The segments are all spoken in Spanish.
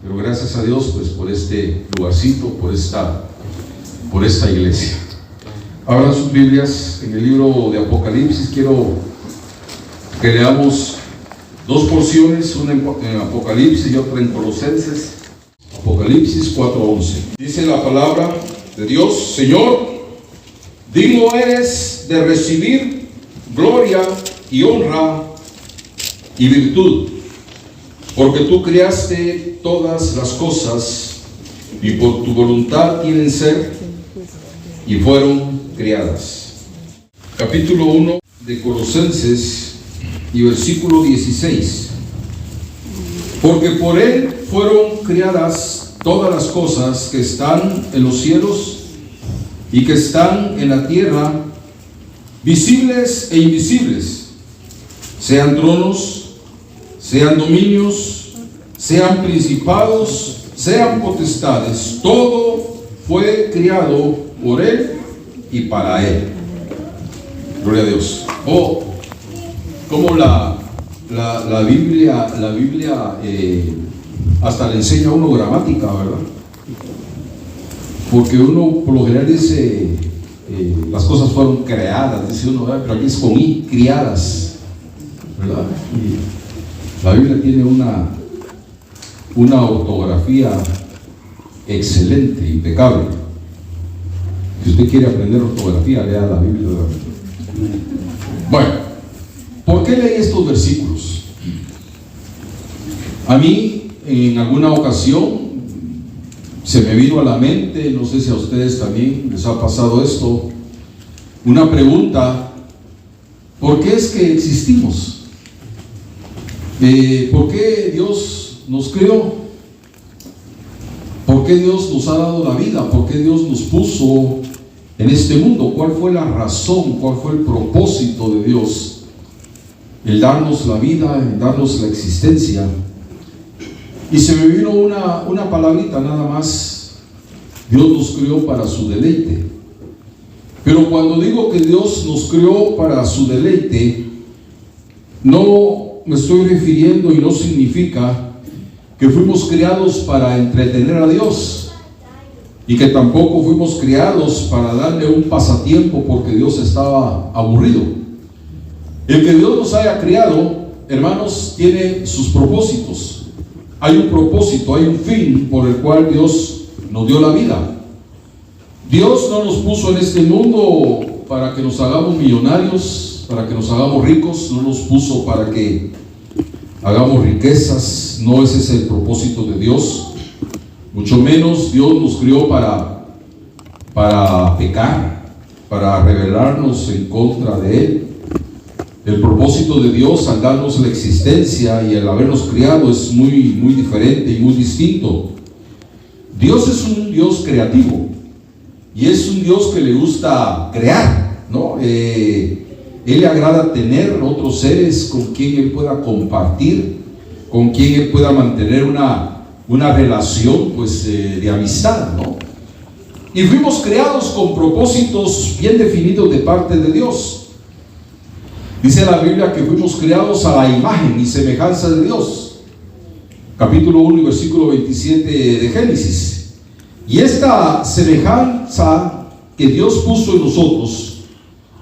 Pero gracias a Dios pues por este lugarcito, por esta iglesia. Abran sus Biblias en el libro de Apocalipsis. Quiero que leamos dos porciones, una en Apocalipsis y otra en Colosenses. Apocalipsis 4:11. Dice la palabra de Dios: Señor, digno eres de recibir gloria y honra y virtud, porque tú creaste todas las cosas y por tu voluntad tienen ser y fueron creadas. Capítulo 1 de Colosenses y versículo 16. Porque por él fueron creadas todas las cosas que están en los cielos y que están en la tierra, visibles e invisibles, sean tronos, sean dominios, sean principados, sean potestades. Todo fue creado por él y para él. Gloria a Dios. Como la Biblia hasta le enseña a uno gramática, ¿verdad? Porque uno por lo general dice las cosas fueron creadas, dice uno, pero aquí es con I, criadas, ¿verdad? Y la Biblia tiene una ortografía excelente, impecable. Si usted quiere aprender ortografía, lea la Biblia. Bueno, ¿por qué leí estos versículos? A mí, en alguna ocasión, se me vino a la mente, no sé si a ustedes también les ha pasado esto, una pregunta: ¿por qué es que existimos? ¿Por qué Dios nos creó? ¿Por qué Dios nos ha dado la vida? ¿Por qué Dios nos puso en este mundo? ¿Cuál fue la razón? ¿Cuál fue el propósito de Dios? El darnos la vida, el darnos la existencia. Y se me vino una palabrita nada más: Dios nos creó para su deleite. Pero cuando digo que Dios nos creó para su deleite, no me estoy refiriendo y no significa que fuimos creados para entretener a Dios, y que tampoco fuimos creados para darle un pasatiempo porque Dios estaba aburrido. El que Dios nos haya creado, hermanos, tiene sus propósitos. Hay un propósito, hay un fin por el cual Dios nos dio la vida. Dios no nos puso en este mundo para que nos hagamos millonarios, para que nos hagamos ricos. No nos puso para que hagamos riquezas. No, ese es el propósito de Dios. Mucho menos Dios nos crió para pecar, para rebelarnos en contra de Él. El propósito de Dios al darnos la existencia y al habernos criado es muy diferente y muy distinto. Dios es un Dios creativo y es un Dios que le gusta crear, ¿no? Él le agrada tener otros seres con quien Él pueda compartir, con quien Él pueda mantener una relación pues de amistad, ¿no? Y fuimos creados con propósitos bien definidos de parte de Dios. Dice la Biblia que fuimos creados a la imagen y semejanza de Dios. Capítulo 1 y versículo 27 de Génesis. Y esta semejanza que Dios puso en nosotros,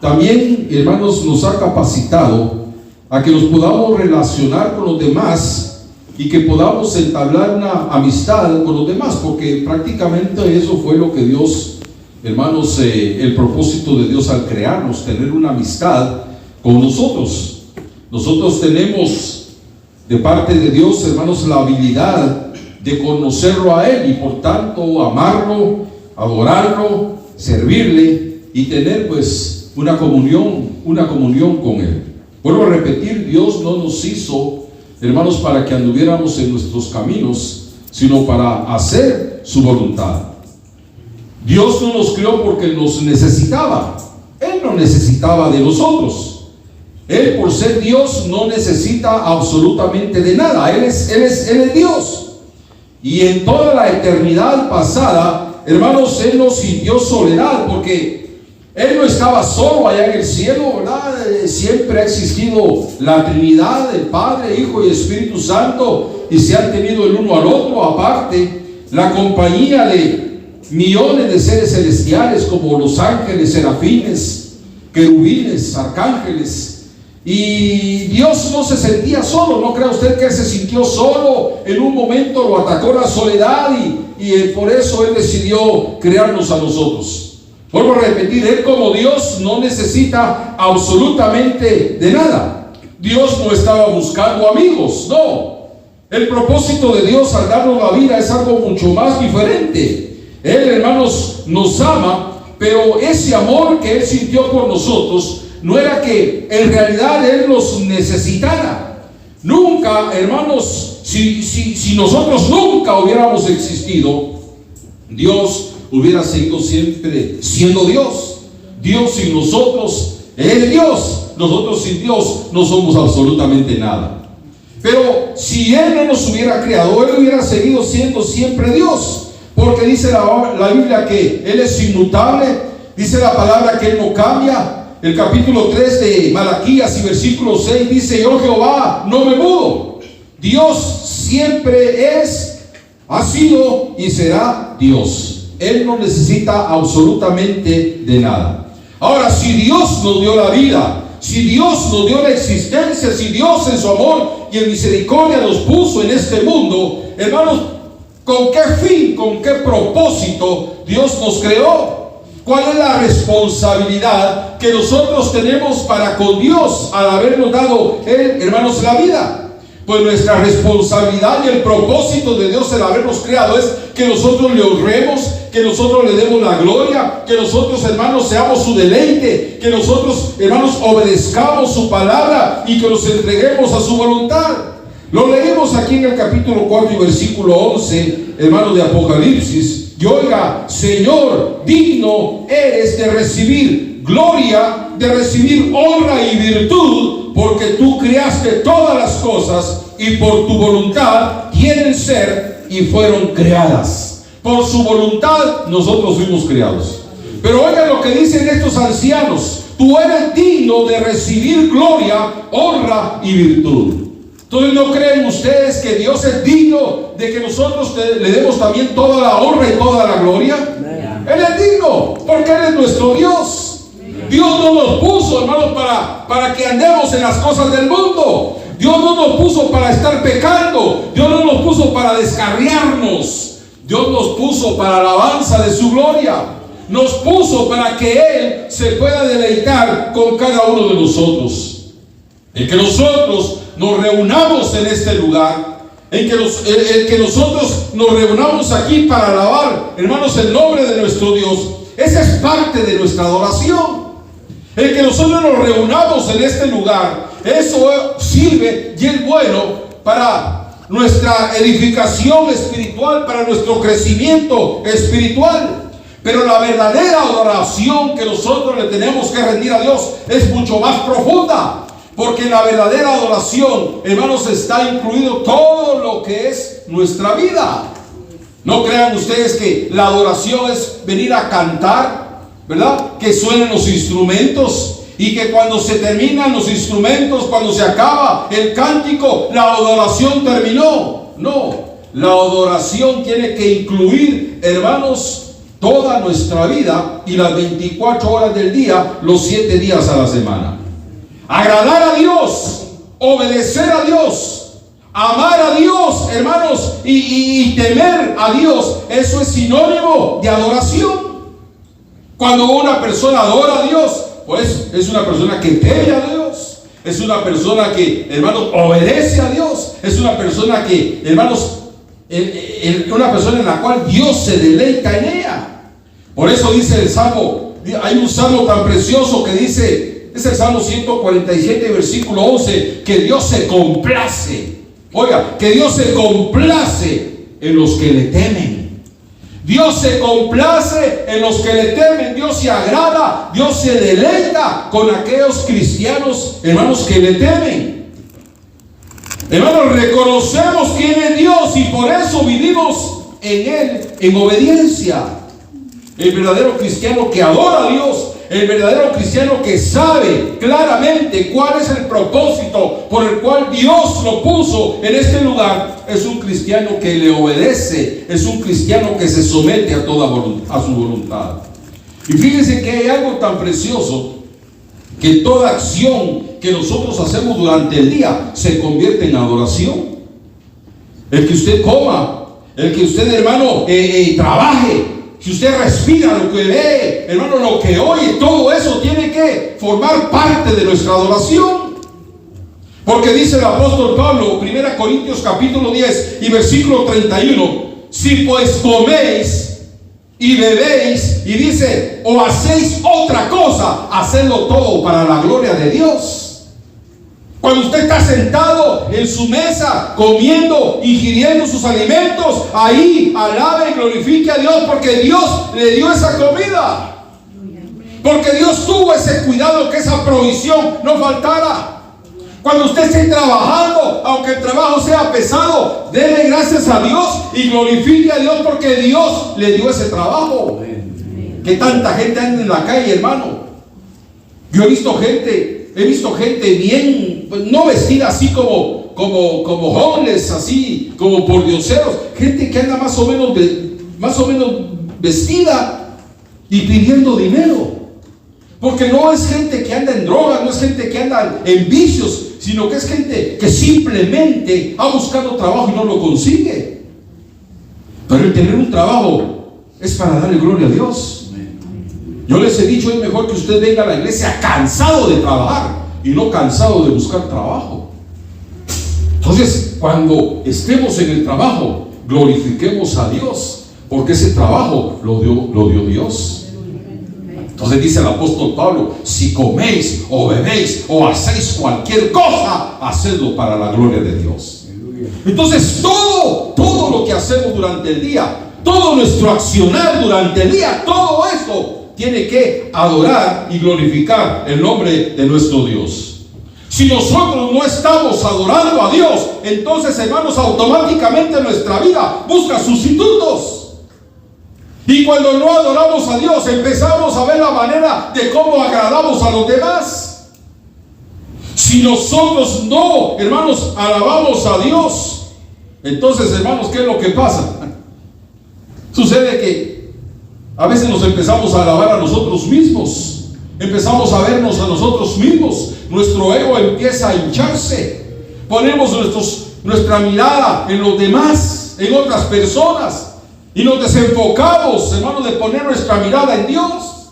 también, hermanos, nos ha capacitado a que nos podamos relacionar con los demás y que podamos entablar una amistad con los demás, porque prácticamente eso fue lo que Dios, hermanos, el propósito de Dios al crearnos, tener una amistad con nosotros. Nosotros tenemos de parte de Dios, hermanos, la habilidad de conocerlo a Él y por tanto amarlo, adorarlo, servirle y tener pues una comunión con Él. Vuelvo a repetir, Dios no nos hizo, hermanos, para que anduviéramos en nuestros caminos, sino para hacer su voluntad. Dios no nos creó porque nos necesitaba. Él no necesitaba de nosotros. Él, por ser Dios, no necesita absolutamente de nada. Él es Dios. Y en toda la eternidad pasada, hermanos, Él no sintió soledad, porque Él no estaba solo allá en el cielo, ¿verdad? Siempre ha existido la Trinidad, el Padre, Hijo y Espíritu Santo, y se han tenido el uno al otro. aparte la compañía de millones de seres celestiales como los ángeles, serafines, querubines, arcángeles. Y Dios no se sentía solo. No crea usted que Él se sintió solo. En un momento lo atacó la soledad y por eso Él decidió crearnos a nosotros. Vuelvo a repetir, Él como Dios no necesita absolutamente de nada. Dios no estaba buscando amigos, no. El propósito de Dios al darnos la vida es algo mucho más diferente. Él, hermanos, nos ama, pero ese amor que Él sintió por nosotros no era que en realidad Él nos necesitara. Nunca, hermanos, si nosotros nunca hubiéramos existido, Dios hubiera seguido siempre siendo Dios. Dios sin nosotros es Dios. Nosotros sin Dios no somos absolutamente nada. Pero si Él no nos hubiera creado, Él hubiera seguido siendo siempre Dios. Porque dice la Biblia que Él es inmutable. Dice la palabra que Él no cambia. El capítulo 3 de Malaquías y versículo 6 dice: yo Jehová no me mudo. Dios siempre es, ha sido y será Dios. Él no necesita absolutamente de nada. Ahora, si Dios nos dio la vida, si Dios nos dio la existencia, si Dios en su amor y en misericordia nos puso en este mundo, hermanos, ¿con qué fin, con qué propósito Dios nos creó? ¿Cuál es la responsabilidad que nosotros tenemos para con Dios al habernos dado Él, hermanos, la vida? Pues nuestra responsabilidad y el propósito de Dios al habernos creado es que nosotros le honremos, que nosotros le demos la gloria, que nosotros, hermanos, seamos su deleite, que nosotros, hermanos, obedezcamos su palabra y que nos entreguemos a su voluntad. Lo leemos aquí en el capítulo 4 y versículo 11, hermanos, de Apocalipsis. Y oiga: Señor, digno eres de recibir gloria, de recibir honra y virtud, porque tú creaste todas las cosas y por tu voluntad quieren ser y fueron creadas. Por su voluntad nosotros fuimos creados. Pero oigan lo que dicen estos ancianos: tú eres digno de recibir gloria, honra y virtud. Entonces, ¿no creen ustedes que Dios es digno de que nosotros le demos también toda la honra y toda la gloria? Él es digno, porque Él es nuestro Dios. Dios no nos puso, hermanos, para que andemos en las cosas del mundo. Dios no nos puso para estar pecando. Dios no nos puso para descarriarnos. Dios nos puso para alabanza de su gloria. Nos puso para que Él se pueda deleitar con cada uno de nosotros. En que nosotros nos reunamos en este lugar, en que nosotros nos reunamos aquí para alabar, hermanos, el nombre de nuestro Dios. Esa es parte de nuestra adoración. El que nosotros nos reunamos en este lugar, eso sirve y es bueno para nuestra edificación espiritual, para nuestro crecimiento espiritual. Pero la verdadera adoración que nosotros le tenemos que rendir a Dios es mucho más profunda. Porque en la verdadera adoración, hermanos, está incluido todo lo que es nuestra vida. No crean ustedes que la adoración es venir a cantar, ¿verdad? Que suenen los instrumentos y que cuando se terminan los instrumentos, cuando se acaba el cántico, la adoración terminó. No, la adoración tiene que incluir, hermanos, toda nuestra vida y las 24 horas del día, los 7 días a la semana. Agradar a Dios, obedecer a Dios, amar a Dios, hermanos, y temer a Dios, eso es sinónimo de adoración. Cuando una persona adora a Dios, pues es una persona que teme a Dios, es una persona que, hermanos, obedece a Dios, es una persona que, hermanos, una persona en la cual Dios se deleita en ella. Por eso dice el Salmo, hay un salmo tan precioso que dice, es el Salmo 147, versículo 11, que Dios se complace. Oiga, que Dios se complace en los que le temen. Dios se complace en los que le temen. Dios se agrada, Dios se deleita con aquellos cristianos, hermanos, que le temen. Hermanos, reconocemos quién es Dios y por eso vivimos en Él, en obediencia. El verdadero cristiano que adora a Dios, el verdadero cristiano que sabe claramente cuál es el propósito por el cual Dios lo puso en este lugar, es un cristiano que le obedece, es un cristiano que se somete a toda a su voluntad. Y fíjense que hay algo tan precioso, que toda acción que nosotros hacemos durante el día se convierte en adoración. El que usted coma, el que usted, hermano, trabaje, si usted respira, lo que ve, hermano, lo que oye, todo eso tiene que formar parte de nuestra adoración. Porque dice el apóstol Pablo, 1 Corintios capítulo 10 y versículo 31, si pues coméis y bebéis, y dice, o hacéis otra cosa, hacedlo todo para la gloria de Dios. Cuando usted está sentado en su mesa, comiendo, ingiriendo sus alimentos, ahí alabe y glorifique a Dios, porque Dios le dio esa comida. Porque Dios tuvo ese cuidado, que esa provisión no faltara. Cuando usted esté trabajando, aunque el trabajo sea pesado, dele gracias a Dios y glorifique a Dios, porque Dios le dio ese trabajo. Que tanta gente anda en la calle, hermano. Yo he visto gente bien, pues, no vestida así como homeless, así como por dioseros, gente que anda más o menos vestida y pidiendo dinero. Porque no es gente que anda en drogas, no es gente que anda en vicios, sino que es gente que simplemente ha buscado trabajo y no lo consigue. Pero el tener un trabajo es para darle gloria a Dios. Yo les he dicho, es mejor que usted venga a la iglesia cansado de trabajar y no cansado de buscar trabajo. Entonces, cuando estemos en el trabajo, glorifiquemos a Dios, porque ese trabajo lo dio Dios. Entonces dice el apóstol Pablo, si coméis o bebéis o hacéis cualquier cosa, hacedlo para la gloria de Dios. Entonces todo lo que hacemos durante el día, todo nuestro accionar durante el día, todo esto tiene que adorar y glorificar el nombre de nuestro Dios. Si nosotros no estamos adorando a Dios, entonces, hermanos, automáticamente nuestra vida busca sustitutos. Y cuando no adoramos a Dios, empezamos a ver la manera de cómo agradamos a los demás. Si nosotros no, hermanos, alabamos a Dios, entonces, hermanos, ¿qué es lo que pasa? Sucede que a veces nos empezamos a alabar a nosotros mismos, empezamos a vernos a nosotros mismos, nuestro ego empieza a hincharse, ponemos nuestra mirada en los demás, en otras personas, y nos desenfocamos, hermanos, de poner nuestra mirada en Dios.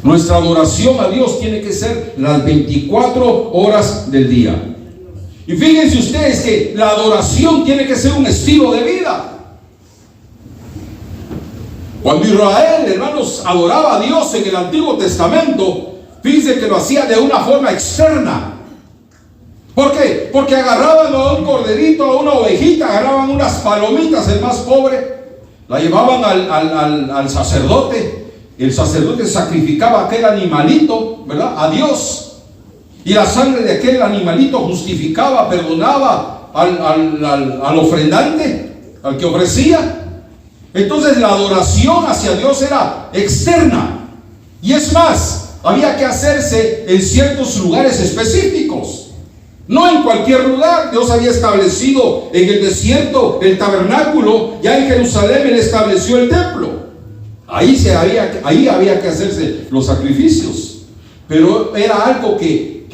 Nuestra adoración a Dios tiene que ser las 24 horas del día. Y fíjense ustedes que la adoración tiene que ser un estilo de vida. Cuando Israel, hermanos, adoraba a Dios en el Antiguo Testamento, fíjense que lo hacía de una forma externa. ¿Por qué? Porque agarraban a un corderito, a una ovejita, agarraban unas palomitas, el más pobre, la llevaban al sacerdote. El sacerdote sacrificaba aquel animalito, ¿verdad?, a Dios. Y la sangre de aquel animalito justificaba, perdonaba al ofrendante, al que ofrecía. Entonces la adoración hacia Dios era externa. Y es más, había que hacerse en ciertos lugares específicos. No en cualquier lugar. Dios había establecido en el desierto el tabernáculo. Ya en Jerusalén Él estableció el templo. Ahí había que hacerse los sacrificios. Pero era algo que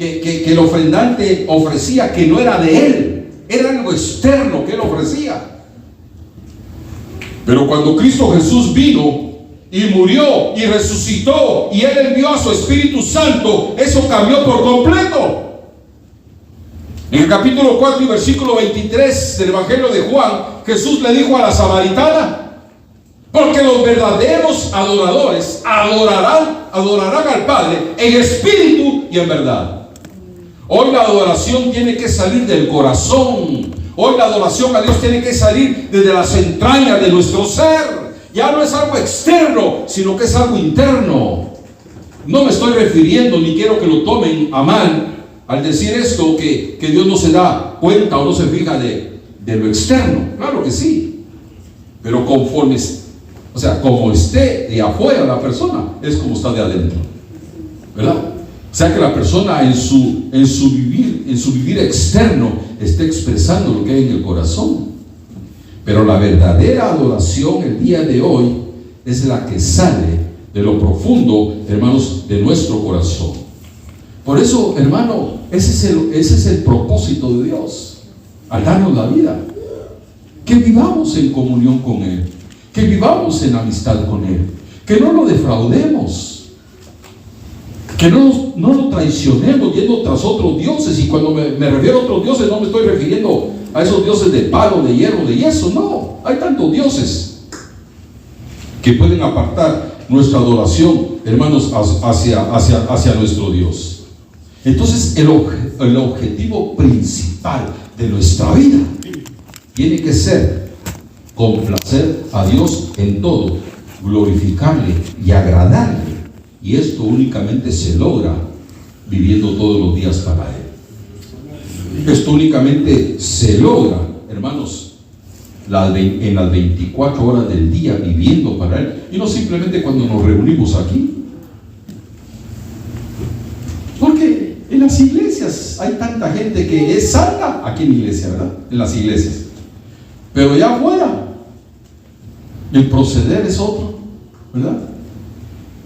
el ofrendante ofrecía, que no era de Él. Era algo externo que Él ofrecía. Pero cuando Cristo Jesús vino y murió y resucitó y Él envió a su Espíritu Santo, eso cambió por completo. En el capítulo 4 y versículo 23 del Evangelio de Juan, Jesús le dijo a la samaritana: porque los verdaderos adoradores adorarán al Padre en espíritu y en verdad. Hoy la adoración tiene que salir del corazón. Hoy la adoración a Dios tiene que salir desde las entrañas de nuestro ser. Ya no es algo externo, sino que es algo interno. No me estoy refiriendo, ni quiero que lo tomen a mal al decir esto, que Dios no se da cuenta o no se fija de lo externo. Claro que sí, pero conforme, o sea, como esté de afuera la persona, es como está de adentro, ¿verdad? O sea que la persona en su vivir en su vivir externo esté expresando lo que hay en el corazón. Pero la verdadera adoración el día de hoy es la que sale de lo profundo, hermanos, de nuestro corazón. Por eso, hermano, ese es el propósito de Dios al darnos la vida. Que vivamos en comunión con Él, que vivamos en amistad con Él, que no lo defraudemos, que no lo traicionemos yendo tras otros dioses. Y cuando me refiero a otros dioses, no me estoy refiriendo a esos dioses de palo, de hierro, de yeso. No, hay tantos dioses que pueden apartar nuestra adoración, hermanos, hacia nuestro Dios. Entonces el objetivo principal de nuestra vida tiene que ser complacer a Dios en todo, glorificarle y agradarle. Y esto únicamente se logra viviendo todos los días para Él. Esto únicamente se logra, hermanos, en las 24 horas del día viviendo para Él. Y no simplemente cuando nos reunimos aquí. Porque en las iglesias hay tanta gente que es santa aquí en la iglesia, ¿verdad? En las iglesias. Pero allá afuera el proceder es otro, ¿verdad?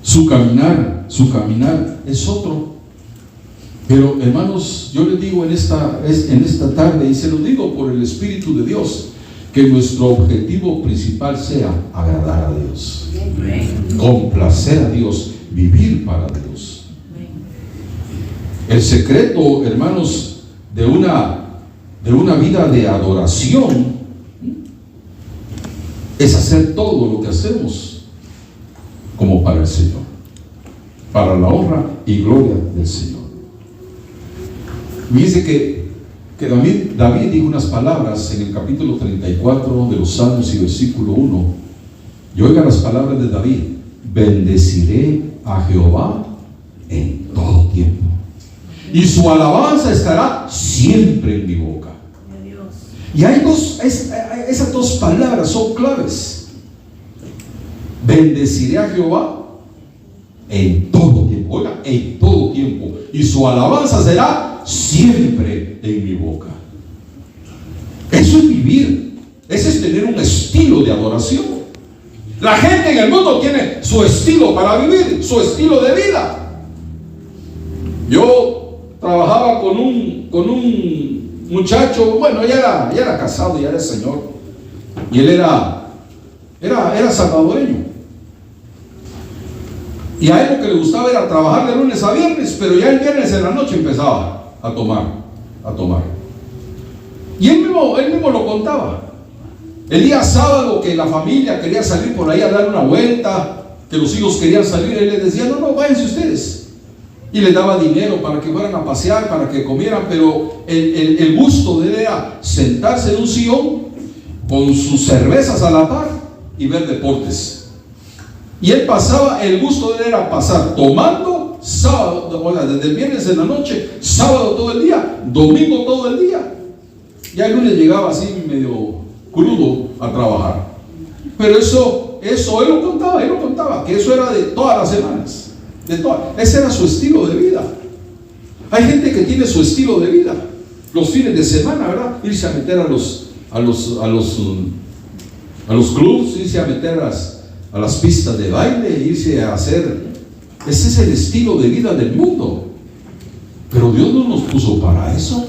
Su caminar es otro. Pero hermanos, yo les digo en esta tarde, y se lo digo por el Espíritu de Dios, que nuestro objetivo principal sea agradar a Dios, complacer a Dios, vivir para Dios. El secreto, hermanos, de una vida de adoración es hacer todo lo que hacemos como para el Señor, para la honra y gloria del Señor. Dice que David dijo unas palabras en el capítulo 34 de los Salmos y versículo 1. Y oigan las palabras de David: bendeciré a Jehová en todo tiempo, y su alabanza estará siempre en mi boca. Y hay esas dos palabras son claves. Bendeciré a Jehová en todo tiempo. Oiga, en todo tiempo. Y su alabanza será siempre en mi boca. Eso es vivir. Ese es tener un estilo de adoración. La gente en el mundo tiene su estilo para vivir, su estilo de vida. Yo trabajaba con un muchacho, bueno, ya era casado, ya era señor, y él era salvadoreño. Y a él lo que le gustaba era trabajar de lunes a viernes, pero ya el viernes en la noche empezaba a tomar. Y él mismo lo contaba. El día sábado que la familia quería salir por ahí a dar una vuelta, que los hijos querían salir, él les decía: no, váyanse ustedes. Y les daba dinero para que fueran a pasear, para que comieran, pero el gusto de él era sentarse en un sillón con sus cervezas a la par y ver deportes. Y él pasaba, el gusto de él era pasar tomando sábado, desde el viernes en la noche, sábado todo el día, domingo todo el día. Ya el lunes llegaba así medio crudo a trabajar. Pero eso él lo contaba, que eso era de todas las semanas. Ese era su estilo de vida. Hay gente que tiene su estilo de vida los fines de semana, ¿verdad? Irse a meter a los clubs, irse a meter a las pistas de baile, irse a hacer. Ese es el estilo de vida del mundo. Pero Dios no nos puso para eso.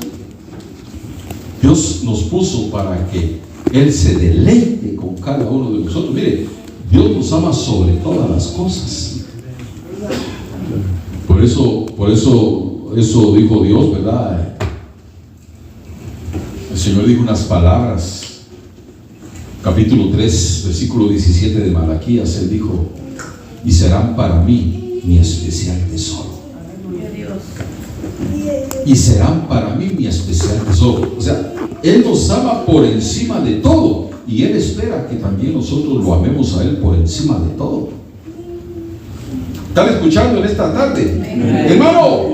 Dios nos puso para que Él se deleite con cada uno de nosotros. Mire, Dios nos ama sobre todas las cosas. Por eso dijo Dios, ¿verdad? El Señor dijo unas palabras, capítulo 3, versículo 17 de Malaquías. Él dijo: y serán para mí mi especial tesoro. Y serán para mí mi especial tesoro. O sea, Él nos ama por encima de todo, y Él espera que también nosotros lo amemos a Él por encima de todo. ¿Están escuchando en esta tarde? Hermano,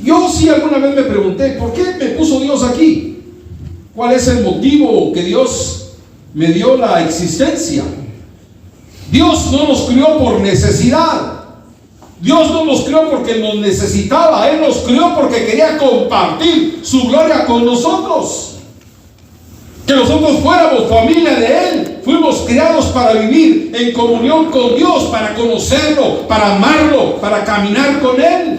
yo sí alguna vez me pregunté: ¿por qué me puso Dios aquí? ¿Cuál es el motivo que Dios me dio la existencia? Dios no nos crió por necesidad. Dios no nos creó porque nos necesitaba, Él nos creó porque quería compartir su gloria con nosotros. Que nosotros fuéramos familia de Él. Fuimos creados para vivir en comunión con Dios, para conocerlo, para amarlo, para caminar con Él.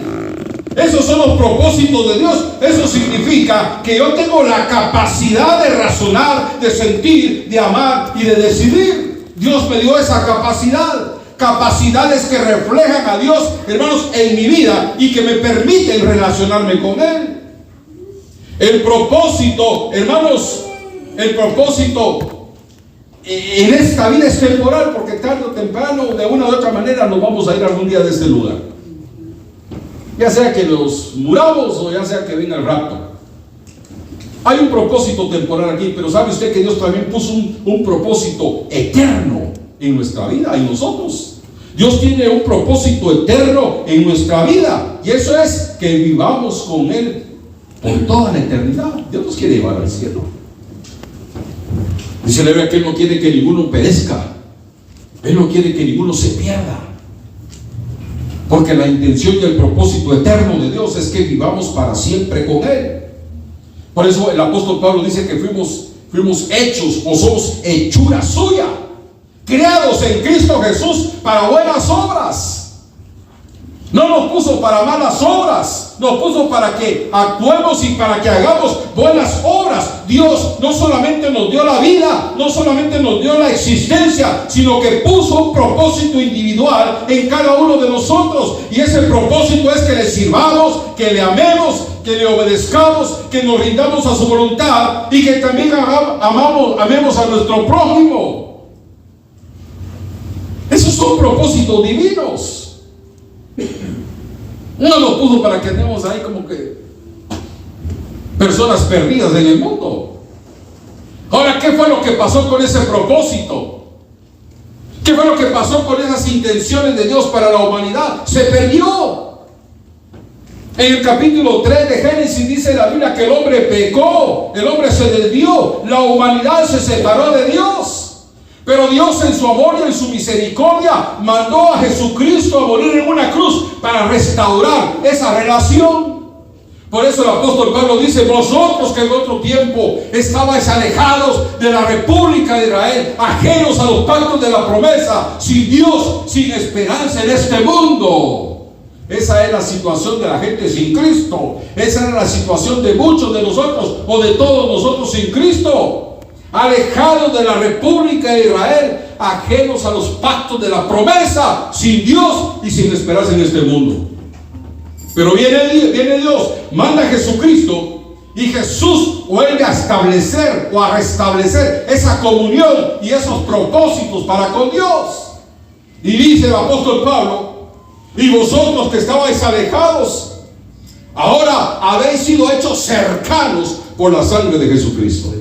Esos son los propósitos de Dios. Eso significa que yo tengo la capacidad de razonar, de sentir, de amar y de decidir. Dios me dio esa capacidad. Capacidades que reflejan a Dios, hermanos, en mi vida y que me permiten relacionarme con Él. El propósito, hermanos, el propósito en esta vida es temporal, porque tarde o temprano, de una u otra manera, nos vamos a ir algún día de este lugar. Ya sea que nos muramos o ya sea que venga el rapto. Hay un propósito temporal aquí, pero ¿sabe usted que Dios también puso un propósito eterno en nuestra vida, en nosotros? Dios tiene un propósito eterno en nuestra vida, y eso es que vivamos con Él por toda la eternidad. Dios nos quiere llevar al cielo. Dice la Biblia que Él no quiere que ninguno perezca, Él no quiere que ninguno se pierda, porque la intención y el propósito eterno de Dios es que vivamos para siempre con Él. Por eso el apóstol Pablo dice que fuimos hechos, o somos hechura suya, creados en Cristo Jesús para buenas obras. No nos puso para malas obras, nos puso para que actuemos y para que hagamos buenas obras. Dios no solamente nos dio la vida, no solamente nos dio la existencia, sino que puso un propósito individual en cada uno de nosotros. Y ese propósito es que le sirvamos, que le amemos, que le obedezcamos, que nos rindamos a su voluntad y que también amemos a nuestro prójimo. Esos son propósitos divinos. No lo puso para que andemos ahí como que personas perdidas en el mundo. Ahora, ¿qué fue lo que pasó con ese propósito? ¿Qué fue lo que pasó con esas intenciones de Dios para la humanidad? Se perdió. En el capítulo 3 de Génesis dice la Biblia que el hombre pecó, el hombre se desvió, la humanidad se separó de Dios. Pero Dios, en su amor y en su misericordia, mandó a Jesucristo a morir en una cruz para restaurar esa relación. Por eso el apóstol Pablo dice: vosotros que en otro tiempo estabais alejados de la república de Israel, ajenos a los pactos de la promesa, sin Dios, sin esperanza en este mundo. Esa es la situación de la gente sin Cristo. Esa es la situación de muchos de nosotros, o de todos nosotros sin Cristo. Alejados de la república de Israel, ajenos a los pactos de la promesa, sin Dios y sin esperanza en este mundo. Pero viene Dios, manda a Jesucristo, y Jesús vuelve a establecer o a restablecer esa comunión y esos propósitos para con Dios. Y dice el apóstol Pablo: y vosotros que estabais alejados, ahora habéis sido hechos cercanos por la sangre de Jesucristo.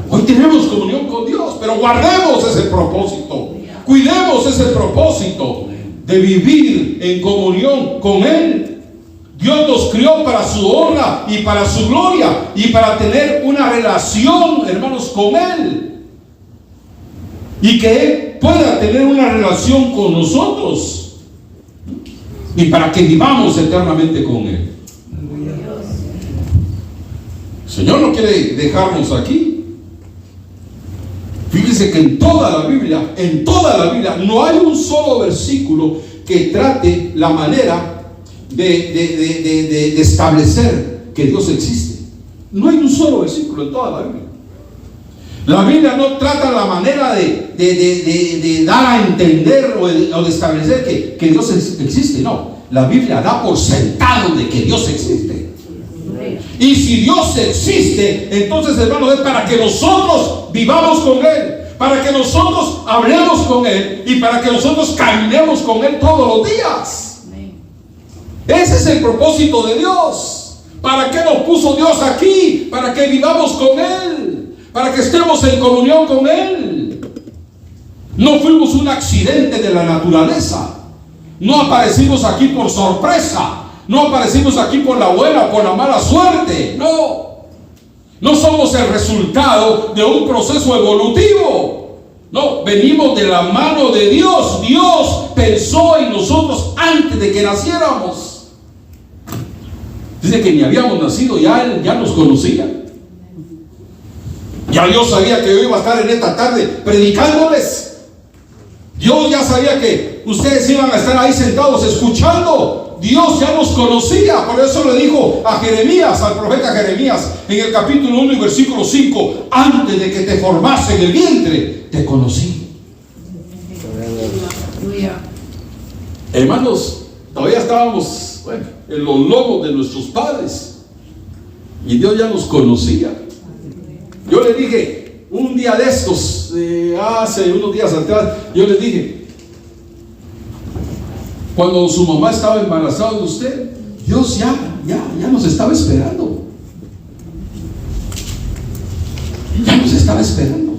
Hoy tenemos comunión con Dios, pero guardemos ese propósito, cuidemos ese propósito de vivir en comunión con Él. Dios nos crió para su honra y para su gloria, y para tener una relación, hermanos, con Él, y que Él pueda tener una relación con nosotros, y para que vivamos eternamente con Él. El Señor no quiere dejarnos aquí. Fíjense que en toda la Biblia, no hay un solo versículo que trate la manera de establecer que Dios existe. No hay un solo versículo en toda la Biblia. La Biblia no trata la manera de dar a entender o de establecer que Dios existe. No, la Biblia da por sentado de que Dios existe. Y si Dios existe, entonces, hermano, es para que nosotros vivamos con Él, para que nosotros hablemos con Él y para que nosotros caminemos con Él todos los días. Ese es el propósito de Dios. ¿Para qué nos puso Dios aquí? Para que vivamos con Él, para que estemos en comunión con Él. No fuimos un accidente de la naturaleza. No aparecimos aquí por sorpresa. No aparecimos aquí por la buena o por la mala suerte. No somos el resultado de un proceso evolutivo. No, venimos de la mano de Dios. Dios pensó en nosotros antes de que naciéramos. Dice que ni habíamos nacido, ya nos conocía. Ya Dios sabía que yo iba a estar en esta tarde predicándoles. Dios ya sabía que ustedes iban a estar ahí sentados escuchando. Dios ya nos conocía. Por eso le dijo a Jeremías, al profeta Jeremías, en el capítulo 1 y versículo 5: antes de que te formase en el vientre, te conocí. Hermanos, todavía estábamos en los lomos de nuestros padres y Dios ya nos conocía. Yo le dije un día de estos, hace unos días atrás, yo les dije, cuando su mamá estaba embarazada de usted, Dios ya nos estaba esperando. Ya nos estaba esperando.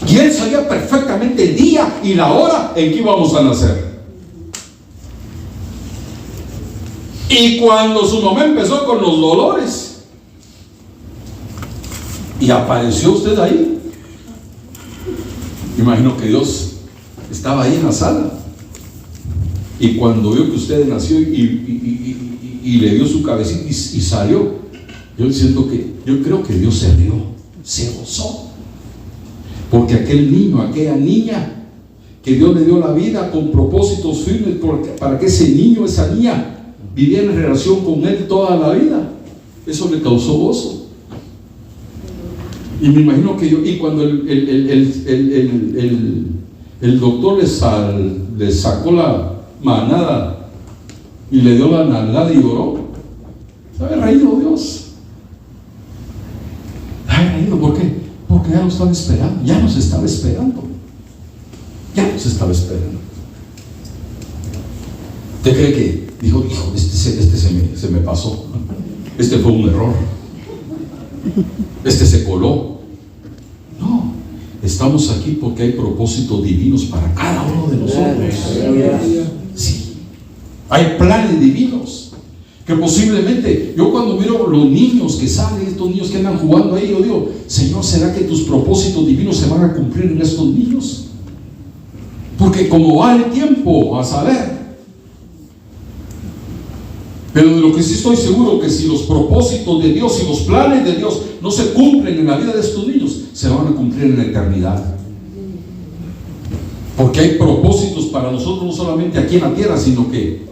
Y Él sabía perfectamente el día y la hora en que íbamos a nacer. Y cuando su mamá empezó con los dolores y apareció usted ahí, imagino que Dios estaba ahí en la sala. Y cuando vio que usted nació y le dio su cabecita y salió, yo creo que Dios se rió, se gozó. Porque aquel niño, aquella niña que Dios le dio la vida con propósitos firmes para que ese niño, esa niña viviera en relación con Él toda la vida, eso le causó gozo. Y me imagino que y cuando el doctor le sacó la manada y le dio la nalgada y lloró, ¿sabe? Reído Dios. Reído, ¿por qué? Porque ya nos estaba esperando, ya nos estaba esperando. ¿Usted cree que dijo, hijo, este se me pasó? Este fue un error. Este se coló. No, estamos aquí porque hay propósitos divinos para cada uno de nosotros. Sí, hay planes divinos que posiblemente, yo cuando miro los niños que salen, estos niños que andan jugando ahí, yo digo, Señor, ¿será que tus propósitos divinos se van a cumplir en estos niños? Porque como va el tiempo, a saber. Pero de lo que sí estoy seguro, que si los propósitos de Dios y los planes de Dios no se cumplen en la vida de estos niños, se van a cumplir en la eternidad. Porque hay propósitos para nosotros no solamente aquí en la tierra, sino que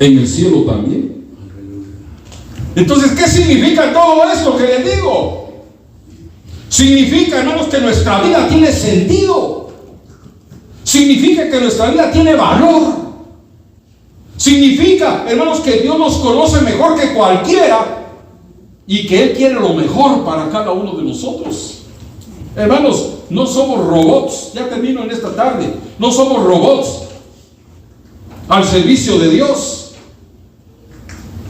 en el cielo también. Entonces, ¿qué significa todo esto que les digo? Significa, hermanos, que nuestra vida tiene sentido. Significa que nuestra vida tiene valor. Significa, hermanos, que Dios nos conoce mejor que cualquiera y que Él quiere lo mejor para cada uno de nosotros. Hermanos, no somos robots. Ya termino en esta tarde. No somos robots al servicio de Dios.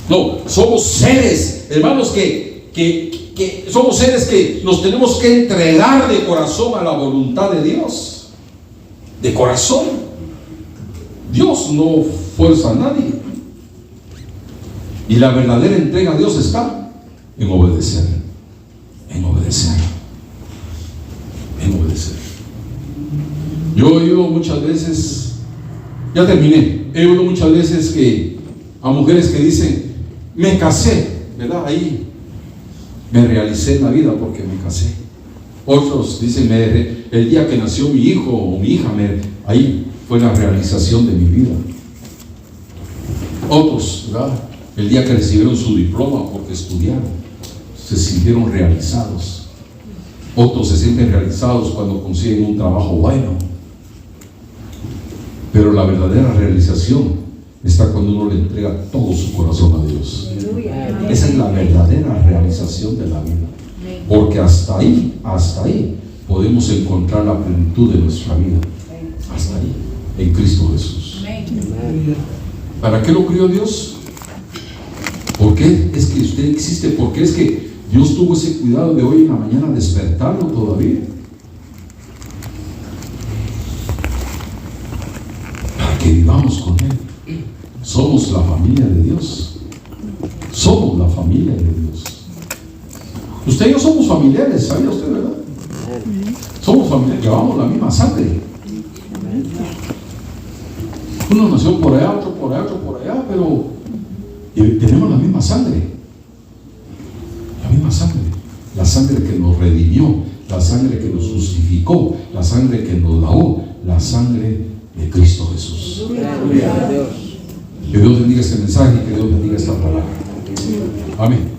No, somos seres, hermanos, que somos seres que nos tenemos que entregar de corazón a la voluntad de Dios. De corazón. Dios no fuerza a nadie. Y la verdadera entrega a Dios está en obedecer. En obedecer. En obedecer. Yo he oído muchas veces, ya terminé, he oído muchas veces que a mujeres que dicen, me casé, ¿verdad? Ahí me realicé en la vida porque me casé. Otros dicen, el día que nació mi hijo o mi hija, ahí fue la realización de mi vida. Otros, ¿verdad? El día que recibieron su diploma porque estudiaron, se sintieron realizados. Otros se sienten realizados cuando consiguen un trabajo bueno. Pero la verdadera realización está cuando uno le entrega todo su corazón a Dios. Esa es la verdadera realización de la vida. Porque hasta ahí podemos encontrar la plenitud de nuestra vida. Hasta ahí, en Cristo Jesús. ¿Para qué lo crió Dios? ¿Por qué es que usted existe? ¿Por qué es que Dios tuvo ese cuidado de hoy en la mañana despertarlo todavía? Para que vivamos con Él. Somos la familia de Dios. Somos la familia de Dios. Usted y yo somos familiares, ¿sabía usted, verdad? Somos familia, llevamos la misma sangre. Uno nació por allá, otro por allá, otro por allá, pero tenemos la misma sangre. La misma sangre. La sangre que nos redimió, la sangre que nos justificó, la sangre que nos lavó, la sangre de Cristo Jesús. Que Dios bendiga este mensaje y que Dios bendiga esta palabra. Amén.